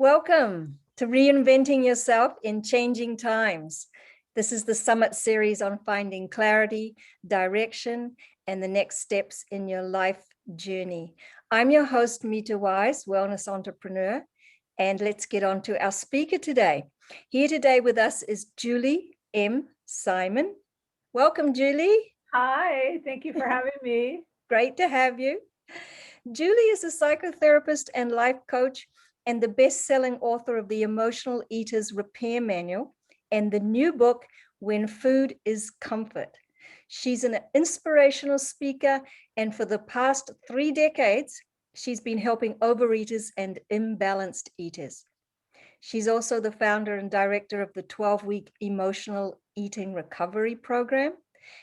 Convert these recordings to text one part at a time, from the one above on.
Welcome to Reinventing Yourself in Changing Times. This is the Summit series on finding clarity, direction, and the next steps in your life journey. I'm your host, Mitta Wise, wellness entrepreneur, and let's get on to our speaker today. Here today with us is Julie M. Simon. Welcome, Julie. Hi, thank you for having me. Great to have you. Julie is a psychotherapist and life coach and the best-selling author of the Emotional Eaters Repair Manual and the new book, When Food is Comfort. She's an inspirational speaker, and for the past 3 decades, she's been helping overeaters and imbalanced eaters. She's also the founder and director of the 12-week Emotional Eating Recovery Program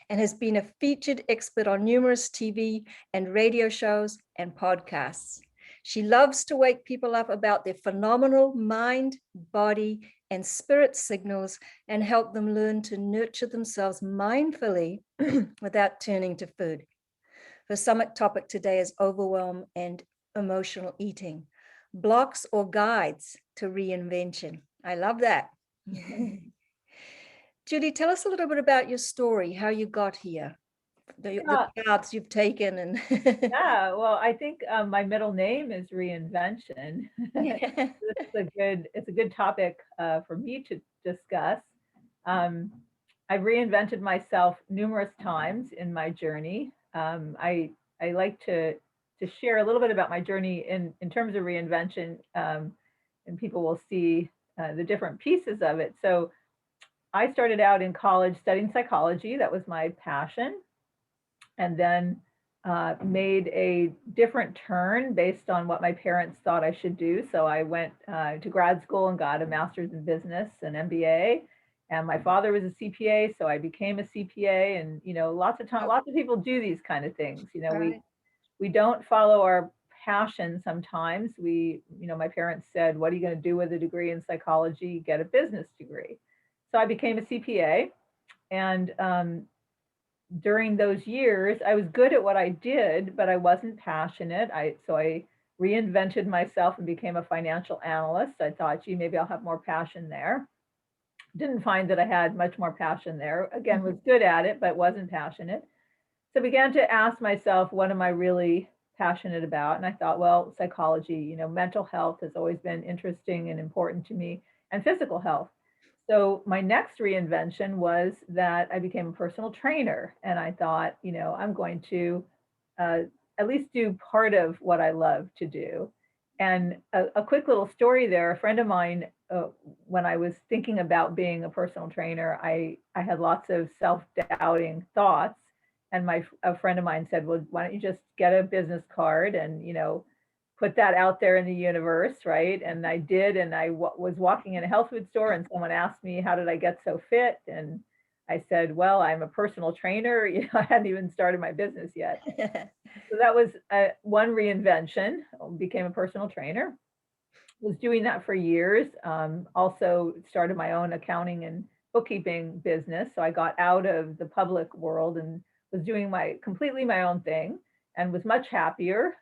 and has been a featured expert on numerous TV and radio shows and podcasts. She loves to wake people up about their phenomenal mind, body, and spirit signals and help them learn to nurture themselves mindfully without turning to food. Her summit topic today is overwhelm and emotional eating, blocks or guides to reinvention. I love that. Julie, tell us a little bit about your story, how you got here, the paths you've taken. And well, I think my middle name is Reinvention. yeah. It's a good topic for me to discuss. I've reinvented myself numerous times in my journey. I like to share a little bit about my journey in terms of reinvention, and people will see the different pieces of it. So I started out in college studying psychology. That was my passion. And then made a different turn based on what my parents thought I should do. So I went to grad school and got a master's in business, an MBA. And my father was a CPA, so I became a CPA. And lots of people do these kind of things. Right. We don't follow our passion sometimes. My parents said, "What are you going to do with a degree in psychology? Get a business degree." So I became a CPA, and during those years, I was good at what I did, but I wasn't passionate. So I reinvented myself and became a financial analyst. I thought, gee, maybe I'll have more passion there. Didn't find that I had much more passion there. Again, was good at it, but wasn't passionate. So I began to ask myself, what am I really passionate about? And I thought, well, psychology, mental health has always been interesting and important to me, and physical health. So my next reinvention was that I became a personal trainer, and I thought, I'm going to uh, at least do part of what I love to do. And a quick little story there: a friend of mine, when I was thinking about being a personal trainer, I had lots of self-doubting thoughts, and a friend of mine said, "Well, why don't you just get a business card and put that out there in the universe," right? And I did, and I was walking in a health food store, and someone asked me, "How did I get so fit?" And I said, "Well, I'm a personal trainer." I hadn't even started my business yet. So that was one reinvention. Became a personal trainer. Was doing that for years. Also started my own accounting and bookkeeping business. So I got out of the public world and was doing completely my own thing, and was much happier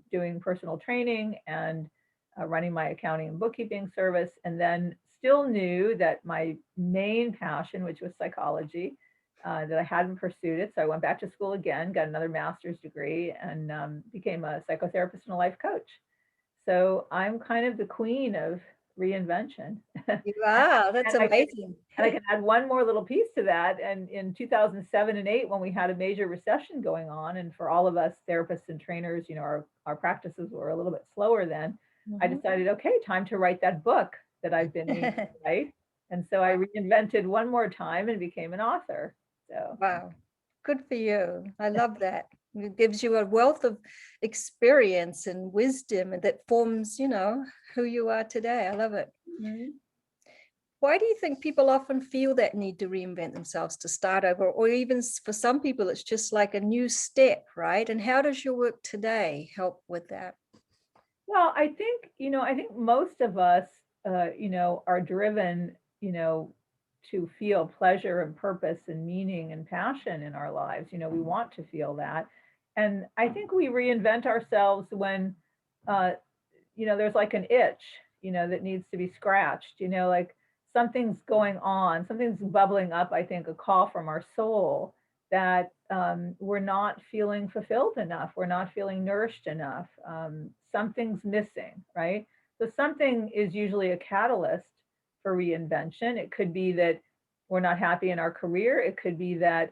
doing personal training and running my accounting and bookkeeping service. And then still knew that my main passion, which was psychology, that I hadn't pursued it. So I went back to school again, got another master's degree, and became a psychotherapist and a life coach. So I'm kind of the queen of reinvention. Wow, that's And amazing. I can add one more little piece to that. And in 2007 and 8, when we had a major recession going on, and for all of us therapists and trainers, our practices were a little bit slower then, I decided, okay, time to write that book that I've been meaning to write. And so I reinvented one more time and became an author. So Wow, good for you. I love that. It gives you a wealth of experience and wisdom that forms, who you are today. I love it. mhm. Why do you think people often feel that need to reinvent themselves, to start over? Or even for some people, it's just like a new step, right? And how does your work today help with that? Well, I think most of us, are driven, to feel pleasure and purpose and meaning and passion in our lives. We want to feel that. And I think we reinvent ourselves when, there's like an itch, that needs to be scratched, like something's going on, something's bubbling up, I think, a call from our soul that we're not feeling fulfilled enough. We're not feeling nourished enough. Something's missing, right? So something is usually a catalyst for reinvention. It could be that we're not happy in our career. It could be that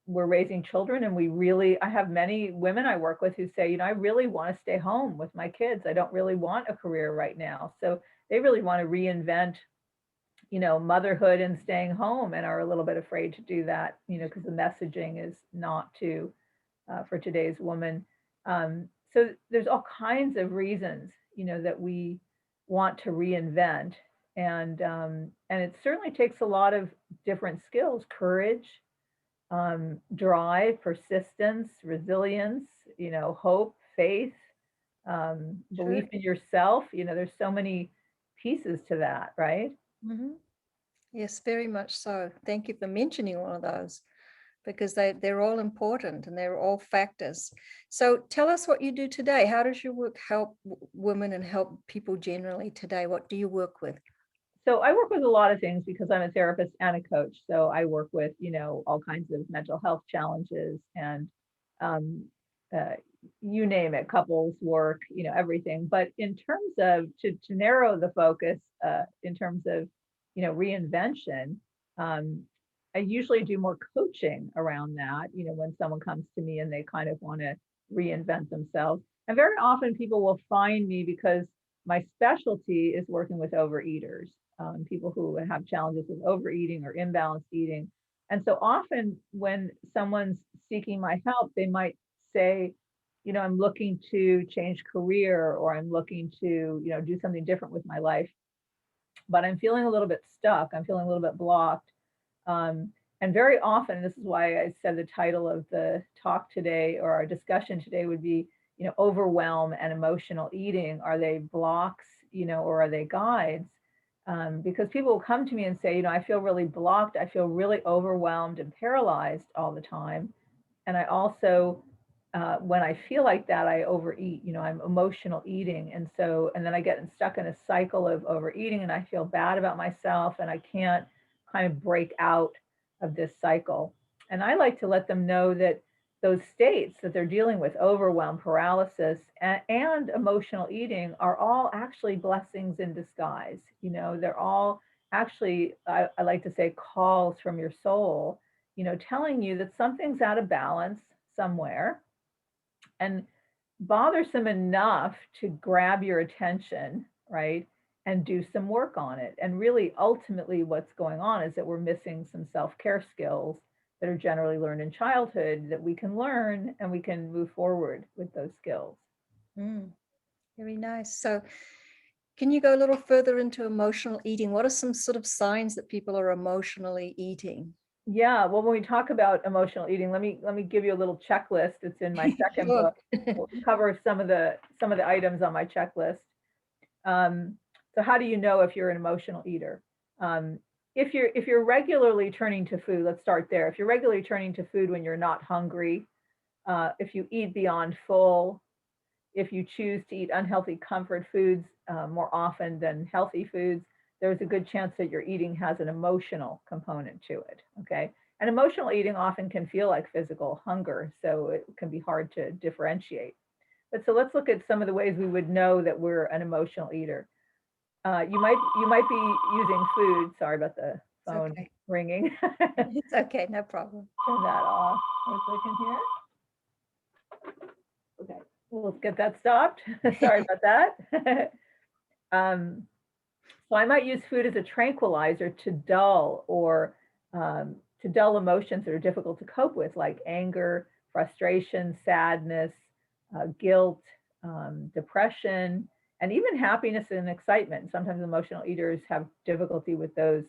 we're raising children and I have many women I work with who say, I really want to stay home with my kids. I don't really want a career right now. So they really want to reinvent, motherhood and staying home, and are a little bit afraid to do that, because the messaging is not to, for today's woman. So there's all kinds of reasons, that we want to reinvent. And it certainly takes a lot of different skills: courage, drive, persistence, resilience, hope, faith, belief True. in yourself. There's so many pieces to that, right? Mhm. Yes, very much so. Thank you for mentioning all of those, because they're all important and they're all factors. So tell us what you do today. How does your work help women and help people generally today? What do you work with? So I work with a lot of things because I'm a therapist and a coach. So I work with, all kinds of mental health challenges and, um, uh, you name it, couples work, everything. But in terms of to narrow the focus, in terms of, reinvention, um, I usually do more coaching around that, when someone comes to me and they kind of want to reinvent themselves. And very often people will find me because my specialty is working with overeaters, people who have challenges with overeating or imbalanced eating. And so often when someone's seeking my help, they might say, I'm looking to change career, or I'm looking to, do something different with my life, but I'm feeling a little bit stuck. I'm feeling a little bit blocked. And very often, this is why I said the title of the talk today, or our discussion today, would be, overwhelm and emotional eating. Are they blocks, or are they guides? Because people will come to me and say, I feel really blocked. I feel really overwhelmed and paralyzed all the time. And I also, when I feel like that, I overeat. I'm emotional eating. And then I get stuck in a cycle of overeating, and I feel bad about myself, and I can't kind of break out of this cycle. And I like to let them know that those states that they're dealing with, overwhelm, paralysis, and emotional eating, are all actually blessings in disguise. They're all actually, I like to say, calls from your soul, telling you that something's out of balance somewhere and bothersome enough to grab your attention, right? And do some work on it. And really, ultimately, what's going on is that we're missing some self care skills that are generally learned in childhood that we can learn, and we can move forward with those skills. Mm, very nice. So can you go a little further into emotional eating? What are some sort of signs that people are emotionally eating? Yeah, well, when we talk about emotional eating, let me give you a little checklist. It's in my second Sure. book. We'll cover some of the items on my checklist. Um, so how do you know if you're an emotional eater? Um, if you're regularly turning to food, let's start there. If you're regularly turning to food when you're not hungry, if you eat beyond full, if you choose to eat unhealthy comfort foods more often than healthy foods, there's a good chance that your eating has an emotional component to it. Okay. And emotional eating often can feel like physical hunger, so it can be hard to differentiate. But so let's look at some of the ways we would know that we're an emotional eater. You might be using food. Sorry about the It's phone okay. ringing. It's okay. No problem. Turn that off for a second here. Okay, we'll get that stopped. Sorry about that. um, so I might use food as a tranquilizer to dull emotions that are difficult to cope with, like anger, frustration, sadness, guilt, depression, and even happiness and excitement. Sometimes emotional eaters have difficulty with those,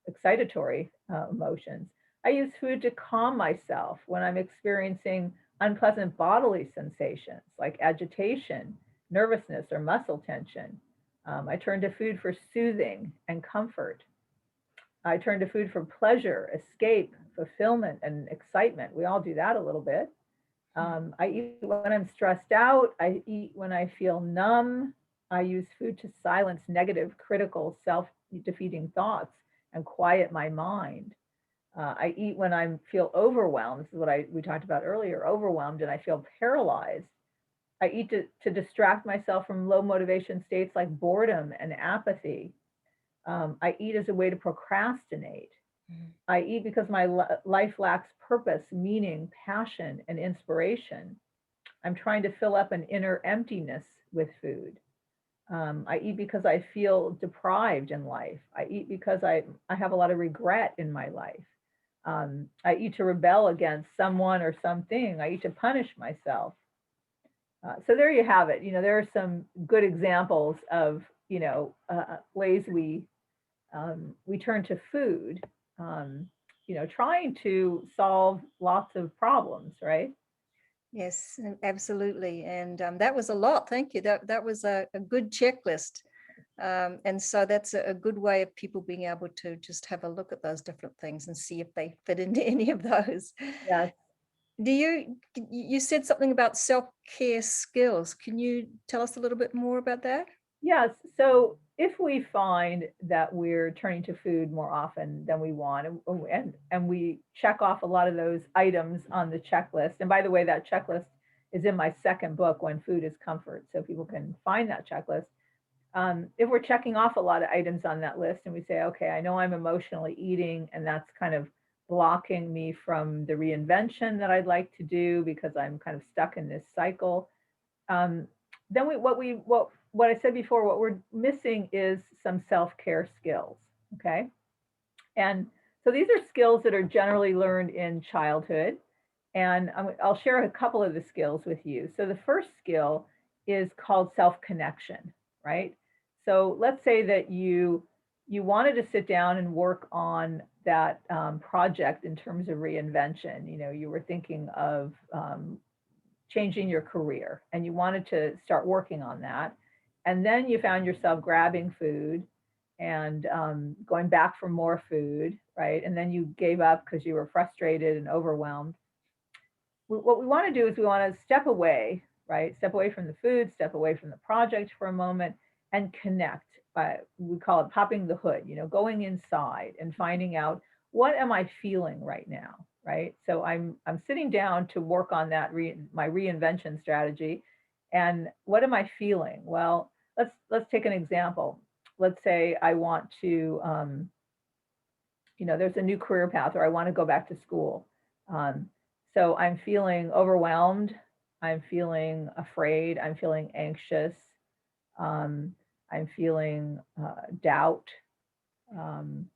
excitatory emotions. I use food to calm myself when I'm experiencing unpleasant bodily sensations like agitation, nervousness, or muscle tension. I turn to food for soothing and comfort. I turn to food for pleasure, escape, fulfillment, and excitement. We all do that a little bit. I eat when I'm stressed out. I eat when I feel numb. I use food to silence negative, critical, self-defeating thoughts and quiet my mind. I eat when I feel overwhelmed. This is what we talked about earlier, overwhelmed, and I feel paralyzed. I eat to distract myself from low motivation states like boredom and apathy. I eat as a way to procrastinate. Mhm. I eat because my life lacks purpose, meaning, passion, and inspiration. I'm trying to fill up an inner emptiness with food. I eat because I feel deprived in life. I eat because I have a lot of regret in my life. I eat to rebel against someone or something. I eat to punish myself. So there you have it. There are some good examples of, ways we turn to food, um, trying to solve lots of problems, right? Yes, absolutely. And that was a lot. Thank you. That was a good checklist. And so that's a good way of people being able to just have a look at those different things and see if they fit into any of those. Yes. You said something about self-care skills. Can you tell us a little bit more about that? Yes. So if we find that we're turning to food more often than we want, and we check off a lot of those items on the checklist, and by the way, that checklist is in my second book, When Food is Comfort, so people can find that checklist. If we're checking off a lot of items on that list and we say, okay, I know I'm emotionally eating, and that's kind of blocking me from the reinvention that I'd like to do because I'm kind of stuck in this cycle. Um, then what I said before, what we're missing is some self-care skills. Okay. And so these are skills that are generally learned in childhood. And I'll share a couple of the skills with you. So the first skill is called self-connection, right? So let's say that you wanted to sit down and work on that project in terms of reinvention. You were thinking of changing your career and you wanted to start working on that. And then you found yourself grabbing food and going back for more food, right? And then you gave up because you were frustrated and overwhelmed. What we want to do is we want to step away, right? Step away from the food, step away from the project for a moment and connect. We call it popping the hood, going inside and finding out, what am I feeling right now, right? So I'm sitting down to work on my reinvention strategy, and what am I feeling? Well, let's take an example. Let's say I want to, there's a new career path, or I want to go back to school. Um, so I'm feeling overwhelmed. I'm feeling afraid. I'm feeling anxious. Um, I'm feeling doubt. Um,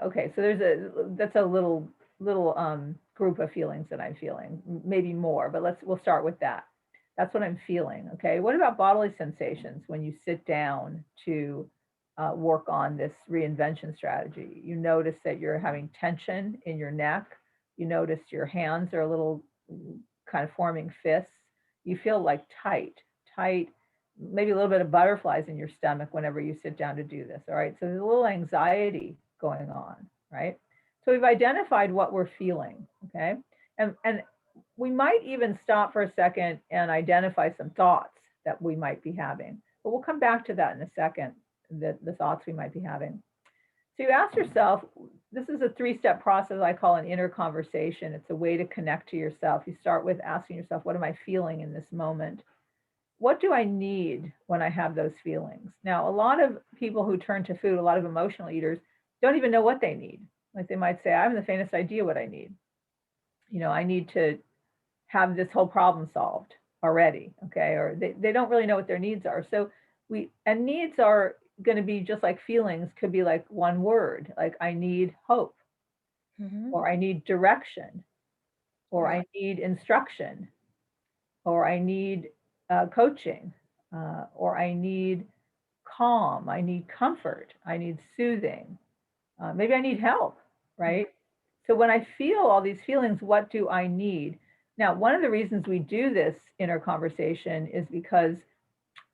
okay, so that's a little group of feelings that I'm feeling, maybe more, but we'll start with that. That's what I'm feeling. Okay, what about bodily sensations when you sit down to work on this reinvention strategy? You notice that you're having tension in your neck. You notice your hands are a little kind of forming fists. You feel like tight, maybe a little bit of butterflies in your stomach whenever you sit down to do this. All right. So there's a little anxiety going on, right? So we've identified what we're feeling. Okay. And we might even stop for a second and identify some thoughts that we might be having. But we'll come back to that in a second, the thoughts we might be having. So you ask yourself, this is a 3-step process I call an inner conversation. It's a way to connect to yourself. You start with asking yourself, what am I feeling in this moment? What do I need when I have those feelings? Now, a lot of people who turn to food, a lot of emotional eaters, don't even know what they need. Like they might say, I haven't the faintest idea what I need. I need to have this whole problem solved already. Okay. Or they don't really know what their needs are. So and needs are going to be just like feelings, could be like one word, like I need hope, Mm-hmm. or I need direction, or Right. I need instruction, or I need coaching, or I need calm, I need comfort, I need soothing, maybe I need help, right? So when I feel all these feelings, what do I need? Now, one of the reasons we do this inner conversation is because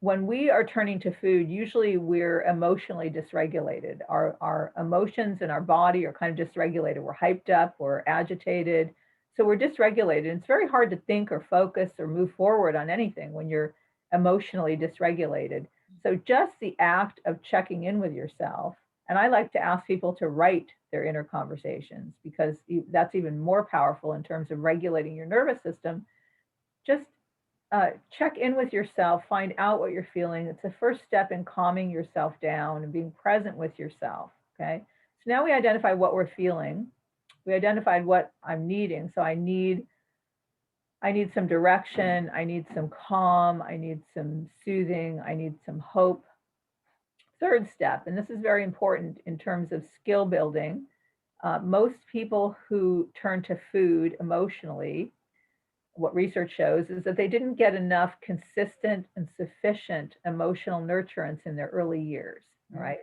when we are turning to food, usually we're emotionally dysregulated. Our emotions and our body are kind of dysregulated. We're hyped up, we're agitated. So we're dysregulated. And it's very hard to think or focus or move forward on anything when you're emotionally dysregulated. So just the act of checking in with yourself, and I like to ask people to write their inner conversations because that's even more powerful in terms of regulating your nervous system. Just check in with yourself, find out what you're feeling. It's the first step in calming yourself down and being present with yourself. Okay. So now we identify what we're feeling. We identified what I'm needing. So I need some direction. I need some calm. I need some soothing. I need some hope. Third step, and this is very important in terms of skill building. Most people who turn to food emotionally, what research shows is that they didn't get enough consistent and sufficient emotional nurturance in their early years. All right.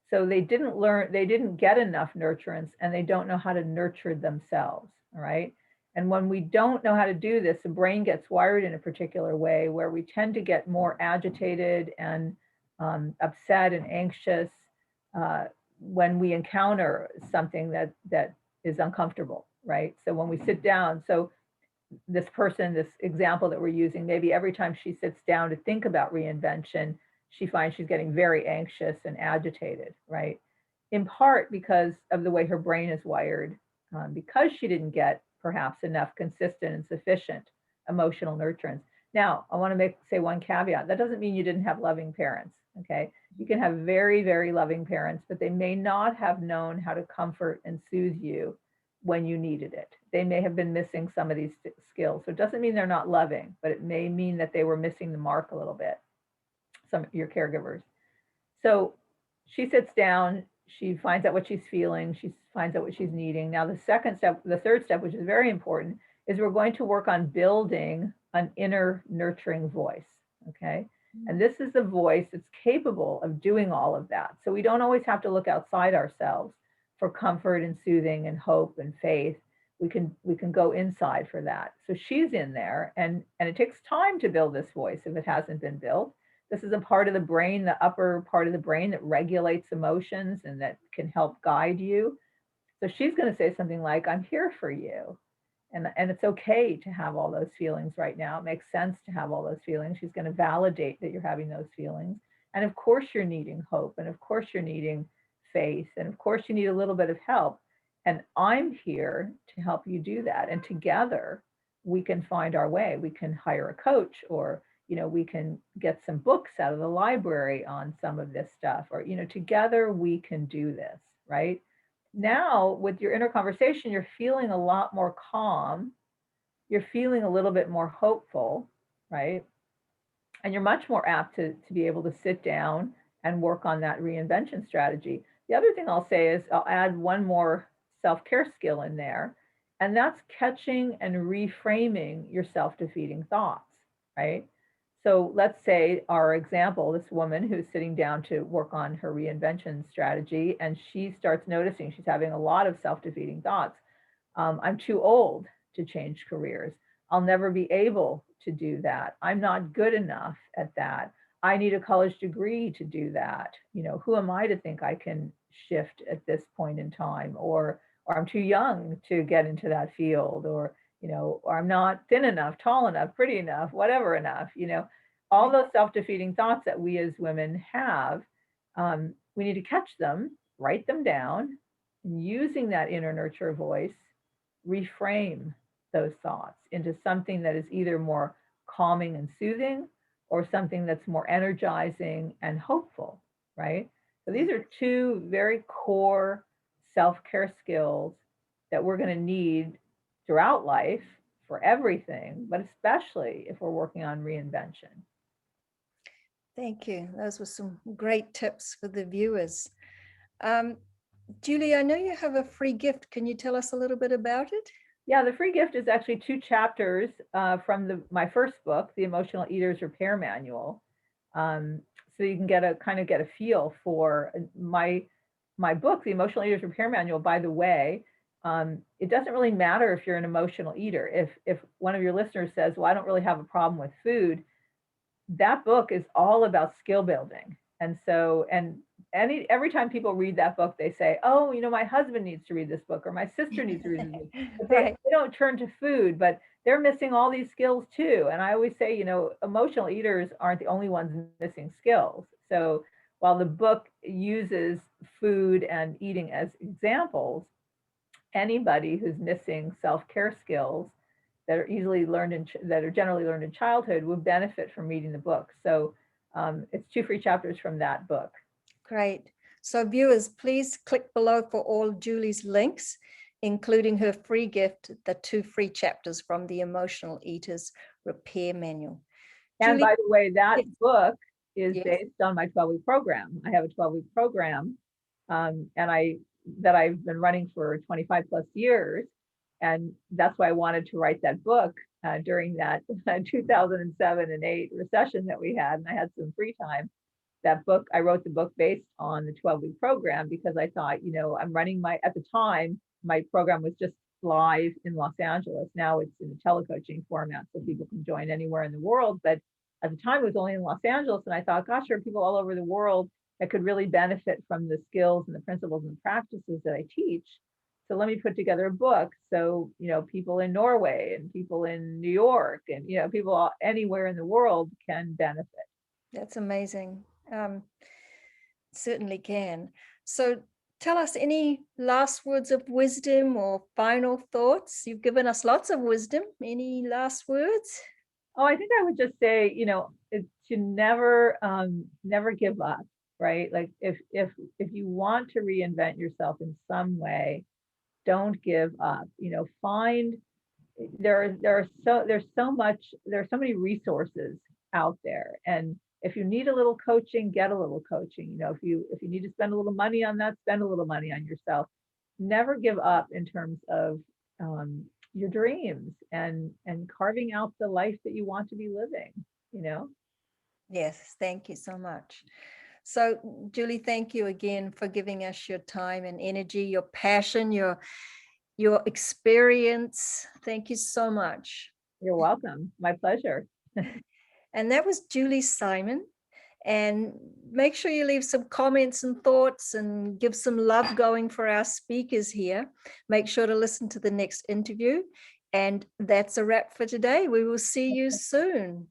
So they didn't get enough nurturance and they don't know how to nurture themselves. All right. And when we don't know how to do this, the brain gets wired in a particular way where we tend to get more agitated and upset and anxious when we encounter something that is uncomfortable, right? So when we sit down, so this person, this example that we're using, maybe every time she sits down to think about reinvention, she finds she's getting very anxious and agitated, right? In part because of the way her brain is wired, because she didn't get perhaps enough consistent and sufficient emotional nurturance. Now, I want to say one caveat. That doesn't mean you didn't have loving parents, okay? You can have very, very loving parents, but they may not have known how to comfort and soothe you when you needed it. They may have been missing some of these skills. So it doesn't mean they're not loving, but it may mean that they were missing the mark a little bit, some of your caregivers. So she sits down, she finds out what she's feeling, she finds out what she's needing. Now the third step, which is very important, is we're going to work on building an inner nurturing voice, okay? And this is the voice that's capable of doing all of that. So we don't always have to look outside ourselves for comfort and soothing and hope and faith. We can go inside for that. So she's in there, and it takes time to build this voice if it hasn't been built. This is a part of the brain, the upper part of the brain that regulates emotions and that can help guide you. So she's going to say something like, I'm here for you. And it's okay to have all those feelings right now. It makes sense to have all those feelings. She's going to validate that you're having those feelings. And of course you're needing hope. And of course you're needing faith. And of course you need a little bit of help. And I'm here to help you do that. And together we can find our way. We can hire a coach, or, we can get some books out of the library on some of this stuff, or, together we can do this, right? Now with your inner conversation, you're feeling a lot more calm. You're feeling a little bit more hopeful, right? And you're much more apt to be able to sit down and work on that reinvention strategy. The other thing I'll say is I'll add one more self-care skill in there, and that's catching and reframing your self-defeating thoughts, right? So let's say our example, this woman who's sitting down to work on her reinvention strategy, and she starts noticing she's having a lot of self-defeating thoughts. I'm too old to change careers. I'll never be able to do that. I'm not good enough at that. I need a college degree to do that. Who am I to think I can shift at this point in time? Or I'm too young to get into that field, or I'm not thin enough, tall enough, pretty enough, whatever enough. All those self-defeating thoughts that we as women have, we need to catch them, write them down, and using that inner nurture voice, reframe those thoughts into something that is either more calming and soothing, or something that's more energizing and hopeful, right? So these are two very core self-care skills that we're going to need throughout life for everything, but especially if we're working on reinvention. Thank you. Those were some great tips for the viewers. Julie, I know you have a free gift. Can you tell us a little bit about it? Yeah, the free gift is actually 2 chapters from my first book, The Emotional Eaters Repair Manual. So you can get a feel for my book, The Emotional Eaters Repair Manual. By the way, it doesn't really matter if you're an emotional eater. If one of your listeners says, well, I don't really have a problem with food, that book is all about skill building. And so, every time people read that book, they say, oh, my husband needs to read this book, or my sister needs to read this book. But they don't turn to food, but they're missing all these skills too. And I always say, emotional eaters aren't the only ones missing skills. So while the book uses food and eating as examples, anybody who's missing self-care skills that are easily learned that are generally learned in childhood would benefit from reading the book. So it's 2 free chapters from that book. Great. So viewers, please click below for all Julie's links, including her free gift, the 2 free chapters from the Emotional Eaters Repair Manual. And Julie, by the way, that yes, book is yes. based on my 12-week program. I have a 12-week program, and that I've been running for 25 plus years. And that's why I wanted to write that book during that 2007 and 8 recession that we had. And I had some free time. That book, I wrote the book based on the 12-week program because I thought, I'm running at the time, my program was just live in Los Angeles. Now it's in a telecoaching format so people can join anywhere in the world. But at the time it was only in Los Angeles. And I thought, gosh, there are people all over the world that could really benefit from the skills and the principles and practices that I teach. So let me put together a book. So, people in Norway and people in New York and, people anywhere in the world can benefit. That's amazing. Certainly can. So tell us any last words of wisdom or final thoughts. You've given us lots of wisdom. Any last words? Oh, I think I would just say, it's to never give up, right? Like if you want to reinvent yourself in some way, don't give up. Find there's so many resources out there, and if you need a little coaching, get a little coaching. If you need to spend a little money on that, spend a little money on yourself. Never give up in terms of your dreams and carving out the life that you want to be living. Yes, thank you so much. So Julie, thank you again for giving us your time and energy, your passion, your experience. Thank you so much. You're welcome. My pleasure. And that was Julie Simon. And make sure you leave some comments and thoughts and give some love going for our speakers here. Make sure to listen to the next interview. And that's a wrap for today. We will see you soon.